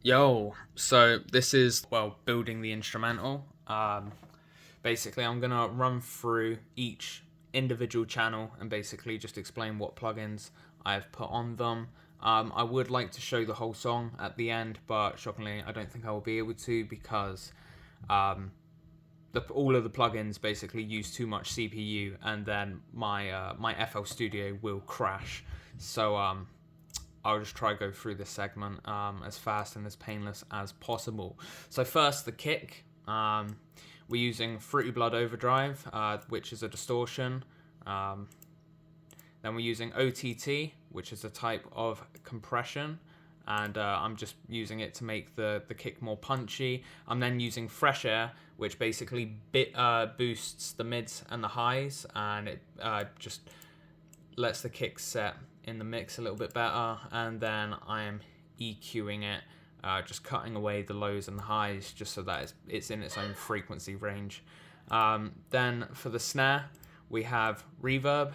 Yo, so this is, well, building the instrumental. Basically, I'm going to run through each individual channel and basically just explain what plugins I've put on them. I would like to show the whole song at the end, but shockingly, I don't think I will be able to because all of the plugins basically use too much CPU, and then my FL Studio will crash. So I'll just try to go through this segment as fast and as painless as possible. So first, the kick. We're using Fruity Blood Overdrive, which is a distortion. Then we're using OTT, which is a type of compression. And I'm just using it to make the kick more punchy. I'm then using Fresh Air, which basically boosts the mids and the highs, and it just lets the kick set in the mix a little bit better. And then I am EQing it, just cutting away the lows and the highs just so that it's in its own frequency range. Then for the snare, we have reverb,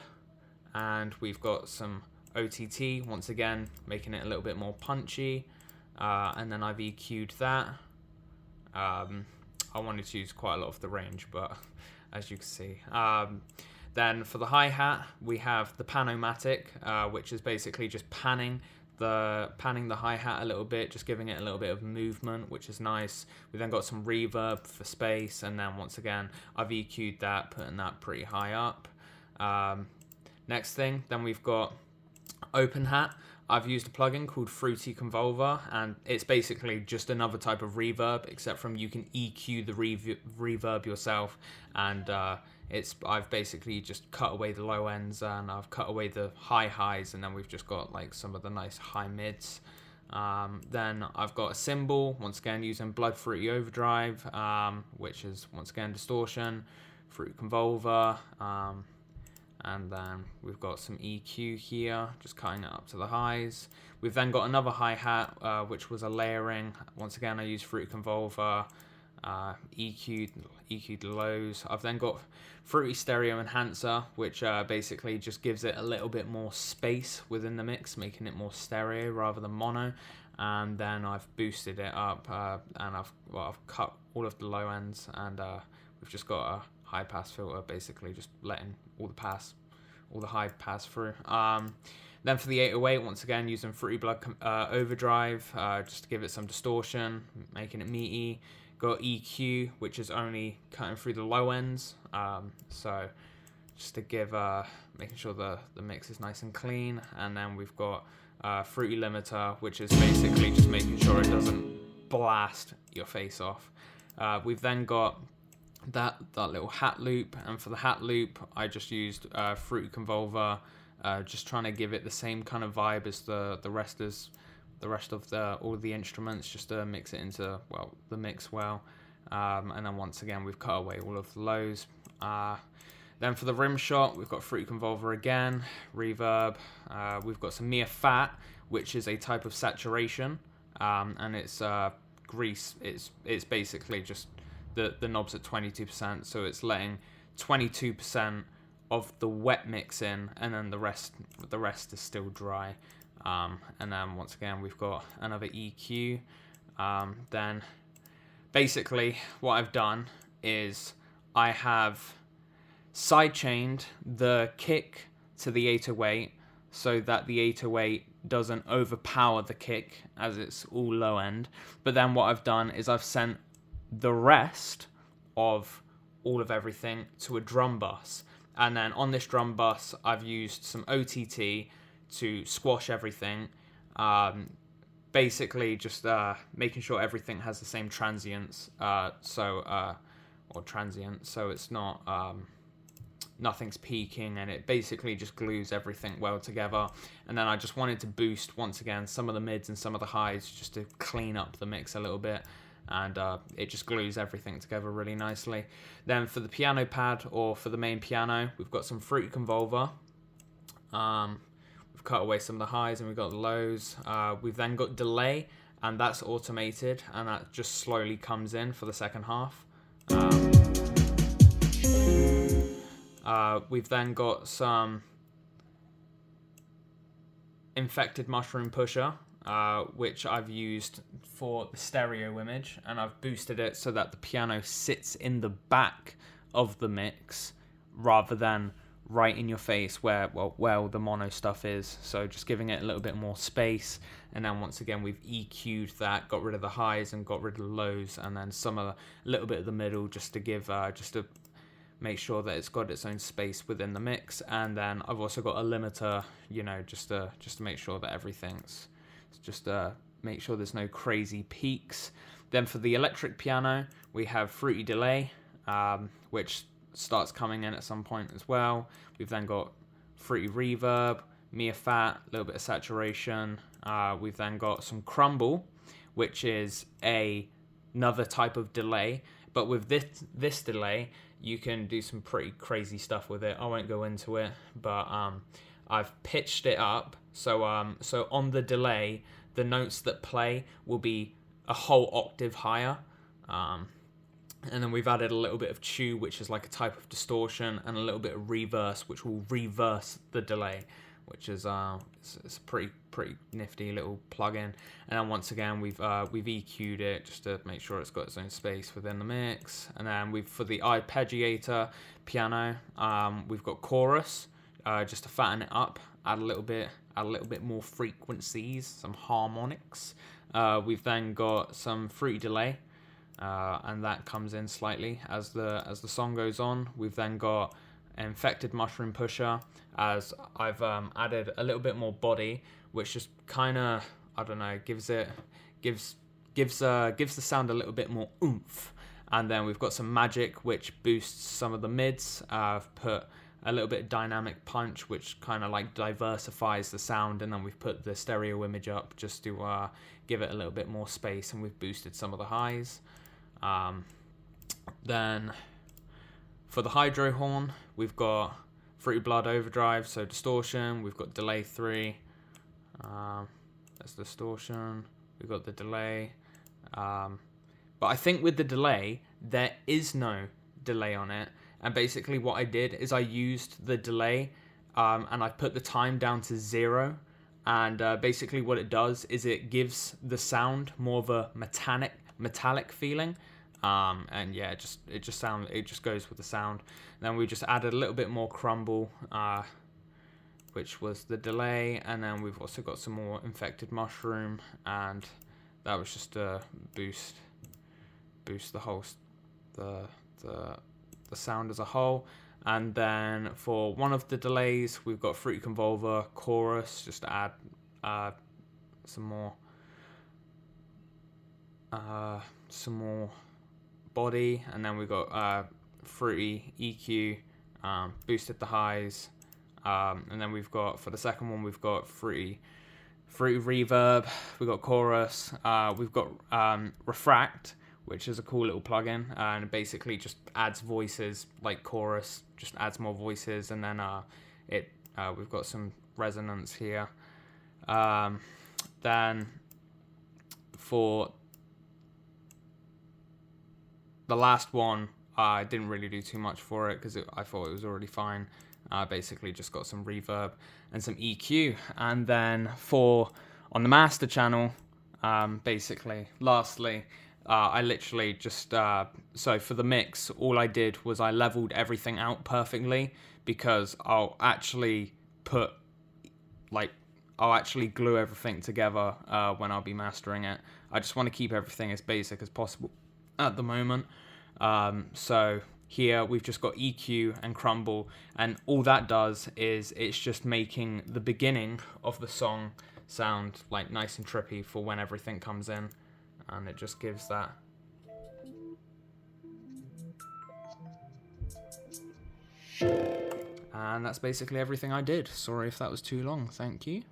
and we've got some OTT, once again making it a little bit more punchy, and then I've EQ'd that. I wanted to use quite a lot of the range, but as you can see. Then for the hi-hat, we have the Panomatic, which is basically just panning the hi-hat a little bit, just giving it a little bit of movement, which is nice. We then got some reverb for space, and then once again, I've EQ'd that, putting that pretty high up. Next thing, then we've got Open Hat. I've used a plugin called Fruity Convolver, and it's basically just another type of reverb, except from you can EQ the reverb yourself, and I've basically just cut away the low ends, and I've cut away the high highs, and then we've just got like some of the nice high mids. Then I've got a cymbal, once again using Blood Fruity Overdrive, which is once again distortion, Fruity Convolver, and then we've got some EQ here, just cutting it up to the highs. We've then got another hi-hat, which was a layering. Once again, I used Fruity Convolver, EQ'd the lows. I've then got Fruity Stereo Enhancer, which basically just gives it a little bit more space within the mix, making it more stereo rather than mono. And then I've boosted it up, and I've cut all of the low ends, and we've just got a high pass filter, basically just letting all the high pass through. Then for the 808, once again using Fruity Blood Overdrive, just to give it some distortion, making it meaty. Got EQ, which is only cutting through the low ends, so just to give making sure the mix is nice and clean. And then we've got Fruity Limiter, which is basically just making sure it doesn't blast your face off. We've then got that little hat loop, and for the hat loop I just used Fruity Convolver, just trying to give it the same kind of vibe as the rest of all of the instruments, just to mix it into the mix well. And then once again we've cut away all of the lows. Then for the rim shot, we've got Fruity Convolver again, reverb. We've got some Mia Fat, which is a type of saturation, and it's grease. It's basically just the knob's at 22%, so it's letting 22% of the wet mix in, and then the rest is still dry. And then once again we've got another EQ. Then basically what I've done is I have sidechained the kick to the 808 so that the 808 doesn't overpower the kick as it's all low end. But then what I've done is I've sent the rest of all of everything to a drum bus, and then on this drum bus I've used some OTT to squash everything, basically just making sure everything has the same transients, so it's not nothing's peaking, and it basically just glues everything well together. And then I just wanted to boost once again some of the mids and some of the highs just to clean up the mix a little bit, and it just glues everything together really nicely. Then for the piano pad, or for the main piano, we've got some Fruity Convolver. We've cut away some of the highs and we've got the lows. We've then got delay, and that's automated, and that just slowly comes in for the second half. We've then got some Infected Mushroom Pusher, which I've used for the stereo image, and I've boosted it so that the piano sits in the back of the mix rather than right in your face where the mono stuff is. So just giving it a little bit more space, and then once again we've EQ'd that, got rid of the highs and got rid of the lows, and then a little bit of the middle just to give just to make sure that it's got its own space within the mix. And then I've also got a limiter, just to make sure that everything's make sure there's no crazy peaks. Then for the electric piano, we have Fruity Delay, which starts coming in at some point as well. We've then got Fruity Reverb, Mia Fat, a little bit of saturation. We've then got some Crumble, which is another type of delay, but with this delay, you can do some pretty crazy stuff with it. I won't go into it, but I've pitched it up. So on the delay, the notes that play will be a whole octave higher. And then we've added a little bit of chew, which is like a type of distortion, and a little bit of reverse, which will reverse the delay, which is it's a pretty nifty little plugin. And then once again we've EQ'd it just to make sure it's got its own space within the mix. And then for the arpeggiator piano, we've got chorus, just to fatten it up, add a little bit more frequencies, some harmonics. We've then got some Fruity Delay, and that comes in slightly as the song goes on. We've then got Infected Mushroom Pusher, as I've added a little bit more body, which just kind of, I don't know, gives the sound a little bit more oomph. And then we've got some Magic, which boosts some of the mids. I've put a little bit of dynamic punch, which kind of like diversifies the sound, and then we've put the stereo image up just to give it a little bit more space, and we've boosted some of the highs. Then for the hydro horn, we've got Fruity Blood Overdrive, so distortion. We've got delay 3. That's distortion. We've got the delay. But I think with the delay, there is no delay on it. And basically what I did is I used the delay, and I put the time down to 0. And basically what it does is it gives the sound more of a metallic feeling. And yeah, it just goes with the sound. Then we just added a little bit more crumble, which was the delay, and then we've also got some more Infected Mushroom, and that was just to boost the whole the sound as a whole. And then for one of the delays, we've got Fruity Convolver chorus, just to add some more body. And then we've got Fruity EQ, boosted the highs. And then we've got, for the second one, we've got Fruity Reverb, we've got chorus, we've got Refract, which is a cool little plugin, and it basically just adds voices, like chorus, just adds more voices. And then we've got some resonance here. Then for the last one, I didn't really do too much for it because I thought it was already fine. Basically just got some reverb and some EQ. And then on the master channel, basically, lastly, I literally just, so for the mix, all I did was I leveled everything out perfectly, because I'll actually glue everything together when I'll be mastering it. I just want to keep everything as basic as possible at the moment. So here we've just got EQ and crumble, and all that does is it's just making the beginning of the song sound like nice and trippy for when everything comes in, and it just gives that. And that's basically everything I did. Sorry if that was too long. Thank you.